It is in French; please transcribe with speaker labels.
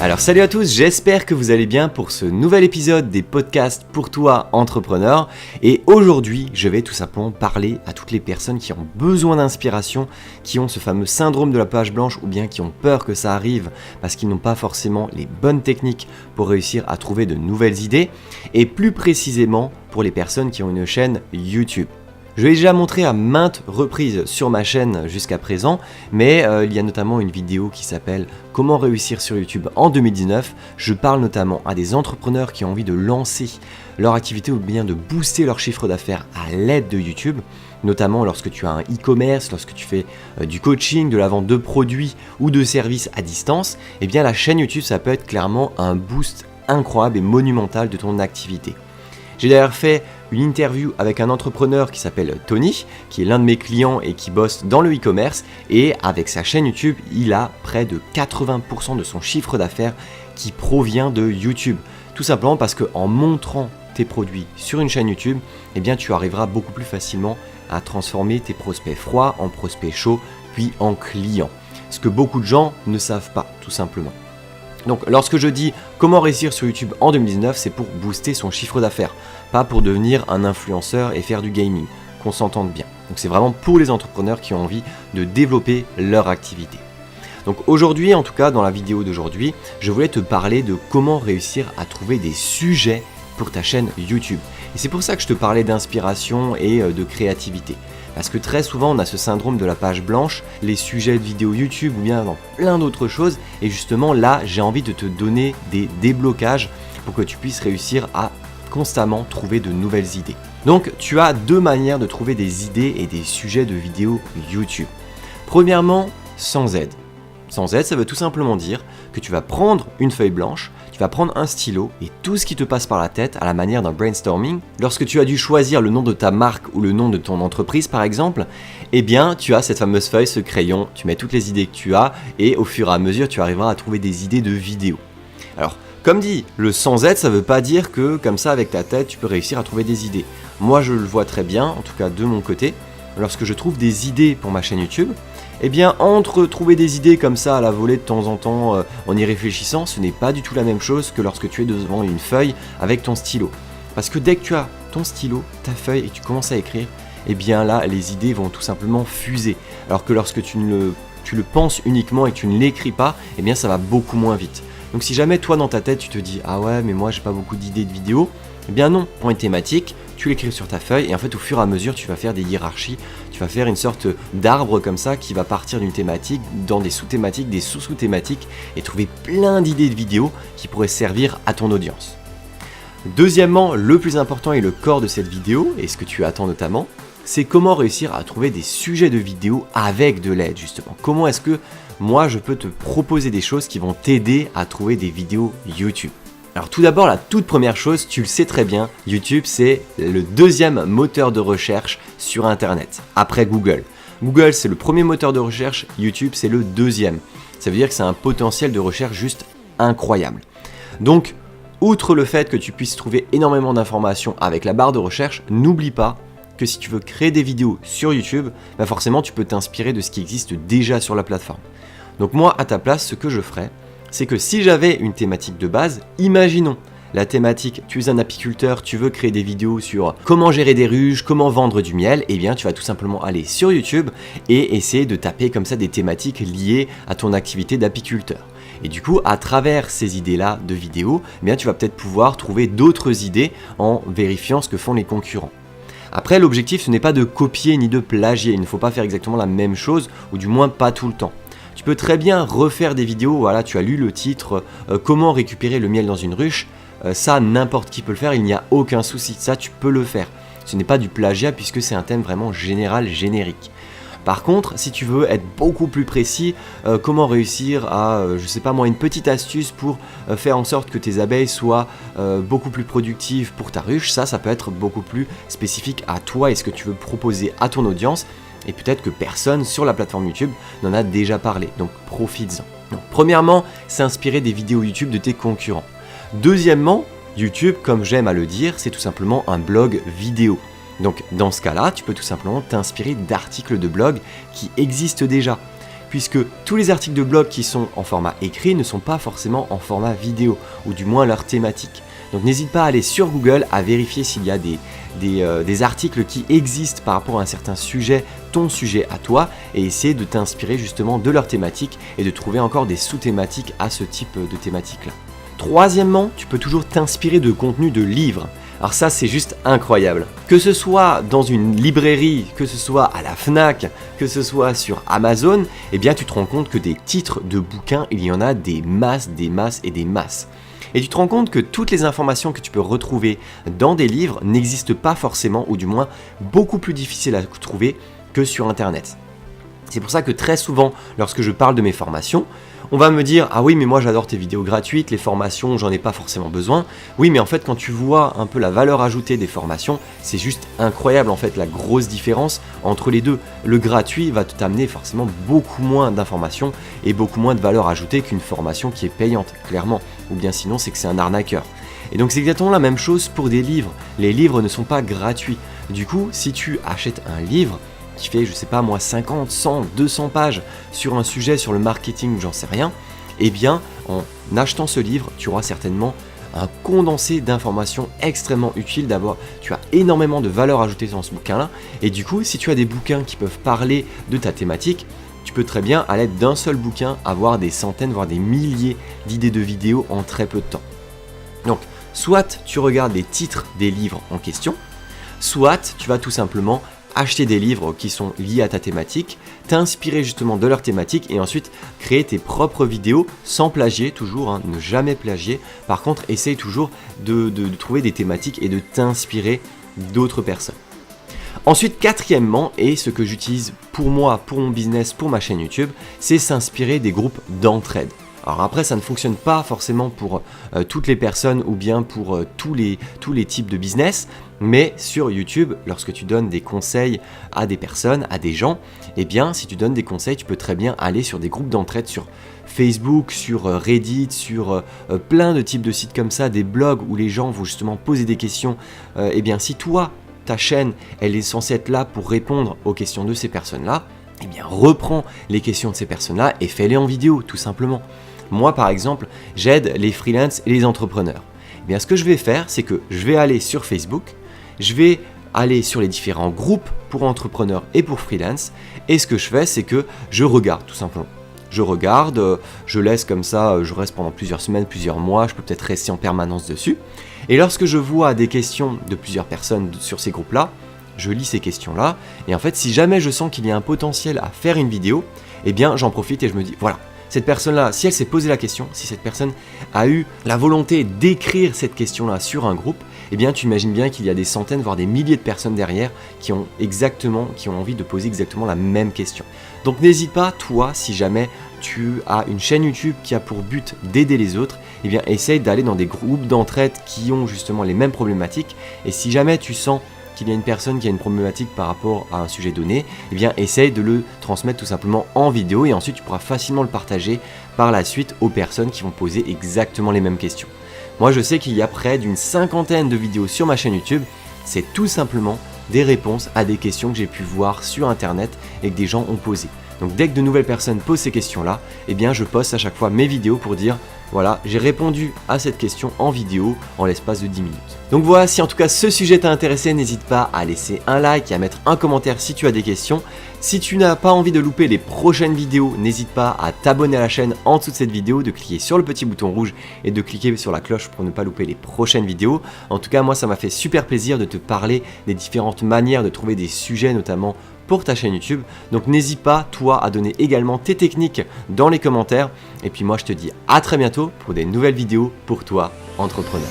Speaker 1: Alors salut à tous, j'espère que vous allez bien pour ce nouvel épisode des podcasts pour toi entrepreneur. Et aujourd'hui, je vais tout simplement parler à toutes les personnes qui ont besoin d'inspiration, qui ont ce fameux syndrome de la page blanche ou bien qui ont peur que ça arrive parce qu'ils n'ont pas forcément les bonnes techniques pour réussir à trouver de nouvelles idées. Et plus précisément pour les personnes qui ont une chaîne YouTube. Je l'ai déjà montré à maintes reprises sur ma chaîne jusqu'à présent, mais il y a notamment une vidéo qui s'appelle « Comment réussir sur YouTube en 2019 ». Je parle notamment à des entrepreneurs qui ont envie de lancer leur activité ou bien de booster leur chiffre d'affaires à l'aide de YouTube, notamment lorsque tu as un e-commerce, lorsque tu fais du coaching, de la vente de produits ou de services à distance, eh bien la chaîne YouTube ça peut être clairement un boost incroyable et monumental de ton activité. J'ai d'ailleurs fait une interview avec un entrepreneur qui s'appelle Tony, qui est l'un de mes clients et qui bosse dans le e-commerce. Et avec sa chaîne YouTube, il a près de 80% de son chiffre d'affaires qui provient de YouTube. Tout simplement parce qu'en montrant tes produits sur une chaîne YouTube, eh bien, tu arriveras beaucoup plus facilement à transformer tes prospects froids en prospects chauds, puis en clients. Ce que beaucoup de gens ne savent pas, tout simplement. Donc lorsque je dis comment réussir sur YouTube en 2019, c'est pour booster son chiffre d'affaires, pas pour devenir un influenceur et faire du gaming, qu'on s'entende bien. Donc c'est vraiment pour les entrepreneurs qui ont envie de développer leur activité. Donc aujourd'hui, en tout cas dans la vidéo d'aujourd'hui, je voulais te parler de comment réussir à trouver des sujets pour ta chaîne YouTube. Et c'est pour ça que je te parlais d'inspiration et de créativité. Parce que très souvent on a ce syndrome de la page blanche, les sujets de vidéos YouTube ou bien dans plein d'autres choses. Et justement là, j'ai envie de te donner des déblocages pour que tu puisses réussir à constamment trouver de nouvelles idées. Donc tu as deux manières de trouver des idées et des sujets de vidéos YouTube. Premièrement, sans aide. Sans aide, ça veut tout simplement dire que tu vas prendre une feuille blanche, tu vas prendre un stylo et tout ce qui te passe par la tête à la manière d'un brainstorming. Lorsque tu as dû choisir le nom de ta marque ou le nom de ton entreprise par exemple, eh bien tu as cette fameuse feuille, ce crayon, tu mets toutes les idées que tu as et au fur et à mesure tu arriveras à trouver des idées de vidéos. Alors comme dit, le sans aide ça veut pas dire que comme ça avec ta tête tu peux réussir à trouver des idées. Moi je le vois très bien, en tout cas de mon côté, lorsque je trouve des idées pour ma chaîne YouTube, eh bien entre trouver des idées comme ça à la volée de temps en temps en y réfléchissant, ce n'est pas du tout la même chose que lorsque tu es devant une feuille avec ton stylo. Parce que dès que tu as ton stylo, ta feuille et que tu commences à écrire, eh bien là les idées vont tout simplement fuser. Alors que lorsque tu le penses uniquement et que tu ne l'écris pas, eh bien ça va beaucoup moins vite. Donc si jamais toi dans ta tête tu te dis « Ah ouais mais moi j'ai pas beaucoup d'idées de vidéos », eh bien non, prends une thématique, tu l'écris sur ta feuille et en fait au fur et à mesure tu vas faire des hiérarchies, tu vas faire une sorte d'arbre comme ça qui va partir d'une thématique dans des sous-thématiques, des sous-sous-thématiques et trouver plein d'idées de vidéos qui pourraient servir à ton audience. Deuxièmement, le plus important et le corps de cette vidéo, et ce que tu attends notamment, c'est comment réussir à trouver des sujets de vidéos avec de l'aide justement. Comment est-ce que moi je peux te proposer des choses qui vont t'aider à trouver des vidéos YouTube. Alors tout d'abord, la toute première chose, tu le sais très bien, YouTube c'est le deuxième moteur de recherche sur Internet, après Google. Google c'est le premier moteur de recherche, YouTube c'est le deuxième. Ça veut dire que c'est un potentiel de recherche juste incroyable. Donc, outre le fait que tu puisses trouver énormément d'informations avec la barre de recherche, n'oublie pas que si tu veux créer des vidéos sur YouTube, bah forcément tu peux t'inspirer de ce qui existe déjà sur la plateforme. Donc moi, à ta place, ce que je ferais, c'est que si j'avais une thématique de base, imaginons la thématique, tu es un apiculteur, tu veux créer des vidéos sur comment gérer des ruches, comment vendre du miel, eh bien tu vas tout simplement aller sur YouTube et essayer de taper comme ça des thématiques liées à ton activité d'apiculteur. Et du coup, à travers ces idées-là de vidéos, eh bien tu vas peut-être pouvoir trouver d'autres idées en vérifiant ce que font les concurrents. Après, l'objectif ce n'est pas de copier ni de plagier, il ne faut pas faire exactement la même chose, ou du moins pas tout le temps. Tu peux très bien refaire des vidéos, voilà, tu as lu le titre comment récupérer le miel dans une ruche, ça n'importe qui peut le faire, il n'y a aucun souci, ça tu peux le faire. Ce n'est pas du plagiat puisque c'est un thème vraiment général, générique. Par contre, si tu veux être beaucoup plus précis, comment réussir à, je sais pas moi, une petite astuce pour faire en sorte que tes abeilles soient beaucoup plus productives pour ta ruche, ça peut être beaucoup plus spécifique à toi et ce que tu veux proposer à ton audience. Et peut-être que personne sur la plateforme YouTube n'en a déjà parlé, donc profites-en. Donc, premièrement, s'inspirer des vidéos YouTube de tes concurrents. Deuxièmement, YouTube, comme j'aime à le dire, c'est tout simplement un blog vidéo. Donc dans ce cas-là, tu peux tout simplement t'inspirer d'articles de blog qui existent déjà. puisque tous les articles de blog qui sont en format écrit ne sont pas forcément en format vidéo, ou du moins leur thématique. Donc n'hésite pas à aller sur Google, à vérifier s'il y a des articles qui existent par rapport à un certain sujet, ton sujet à toi, et essayer de t'inspirer justement de leur thématique et de trouver encore des sous-thématiques à ce type de thématique-là. Troisièmement, tu peux toujours t'inspirer de contenu de livres. Alors ça, c'est juste incroyable. Que ce soit dans une librairie, que ce soit à la Fnac, que ce soit sur Amazon, eh bien tu te rends compte que des titres de bouquins, il y en a des masses, des masses et des masses. Et tu te rends compte que toutes les informations que tu peux retrouver dans des livres n'existent pas forcément, ou du moins beaucoup plus difficiles à trouver que sur Internet. C'est pour ça que très souvent, lorsque je parle de mes formations, on va me dire « Ah oui, mais moi j'adore tes vidéos gratuites, les formations, j'en ai pas forcément besoin. » Oui, mais en fait, quand tu vois un peu la valeur ajoutée des formations, c'est juste incroyable en fait la grosse différence entre les deux. Le gratuit va t'amener forcément beaucoup moins d'informations et beaucoup moins de valeur ajoutée qu'une formation qui est payante, clairement. Ou bien sinon, c'est que c'est un arnaqueur. Et donc c'est exactement la même chose pour des livres. Les livres ne sont pas gratuits. Du coup, si tu achètes un livre qui fait, je sais pas moi, 50, 100, 200 pages sur un sujet, sur le marketing, j'en sais rien, eh bien, en achetant ce livre, tu auras certainement un condensé d'informations extrêmement utiles. D'abord, tu as énormément de valeur ajoutée dans ce bouquin-là, et du coup, si tu as des bouquins qui peuvent parler de ta thématique, tu peux très bien, à l'aide d'un seul bouquin, avoir des centaines, voire des milliers d'idées de vidéos en très peu de temps. Donc, soit tu regardes les titres des livres en question, soit tu vas tout simplement acheter des livres qui sont liés à ta thématique, t'inspirer justement de leur thématique et ensuite créer tes propres vidéos sans plagier toujours, hein, ne jamais plagier. Par contre, essaye toujours de trouver des thématiques et de t'inspirer d'autres personnes. Ensuite, quatrièmement, et ce que j'utilise pour moi, pour mon business, pour ma chaîne YouTube, c'est s'inspirer des groupes d'entraide. Alors après, ça ne fonctionne pas forcément pour toutes les personnes ou bien pour tous les types de business, mais sur YouTube, lorsque tu donnes des conseils à des personnes, à des gens, eh bien, si tu donnes des conseils, tu peux très bien aller sur des groupes d'entraide sur Facebook, sur Reddit, sur plein de types de sites comme ça, des blogs où les gens vont justement poser des questions. Eh bien, si toi, ta chaîne, elle est censée être là pour répondre aux questions de ces personnes-là, eh bien, reprends les questions de ces personnes-là et fais-les en vidéo, tout simplement. Moi, par exemple, j'aide les freelances et les entrepreneurs. Eh bien, ce que je vais faire, c'est que je vais aller sur Facebook, je vais aller sur les différents groupes pour entrepreneurs et pour freelance, et ce que je fais, c'est que je regarde, tout simplement. Je regarde, je laisse comme ça, je reste pendant plusieurs semaines, plusieurs mois, je peux peut-être rester en permanence dessus. Et lorsque je vois des questions de plusieurs personnes sur ces groupes-là, je lis ces questions-là, et en fait, si jamais je sens qu'il y a un potentiel à faire une vidéo, eh bien, j'en profite et je me dis, voilà, cette personne-là, si elle s'est posé la question, si cette personne a eu la volonté d'écrire cette question-là sur un groupe, eh bien, tu imagines bien qu'il y a des centaines, voire des milliers de personnes derrière qui ont envie de poser exactement la même question. Donc, n'hésite pas, toi, si jamais tu as une chaîne YouTube qui a pour but d'aider les autres, eh bien, essaye d'aller dans des groupes d'entraide qui ont justement les mêmes problématiques. Et si jamais tu sens qu'il y a une personne qui a une problématique par rapport à un sujet donné, eh bien essaye de le transmettre tout simplement en vidéo et ensuite tu pourras facilement le partager par la suite aux personnes qui vont poser exactement les mêmes questions. Moi je sais qu'il y a près d'une 50aine de vidéos sur ma chaîne YouTube, c'est tout simplement des réponses à des questions que j'ai pu voir sur internet et que des gens ont posées. Donc dès que de nouvelles personnes posent ces questions-là, eh bien je poste à chaque fois mes vidéos pour dire voilà, j'ai répondu à cette question en vidéo en l'espace de 10 minutes. Donc voilà, si en tout cas ce sujet t'a intéressé, n'hésite pas à laisser un like et à mettre un commentaire si tu as des questions. Si tu n'as pas envie de louper les prochaines vidéos, n'hésite pas à t'abonner à la chaîne en dessous de cette vidéo, de cliquer sur le petit bouton rouge et de cliquer sur la cloche pour ne pas louper les prochaines vidéos. En tout cas, moi ça m'a fait super plaisir de te parler des différentes manières de trouver des sujets, notamment pour ta chaîne YouTube. Donc n'hésite pas, toi, à donner également tes techniques dans les commentaires. Et puis moi, je te dis à très bientôt pour des nouvelles vidéos pour toi, entrepreneur.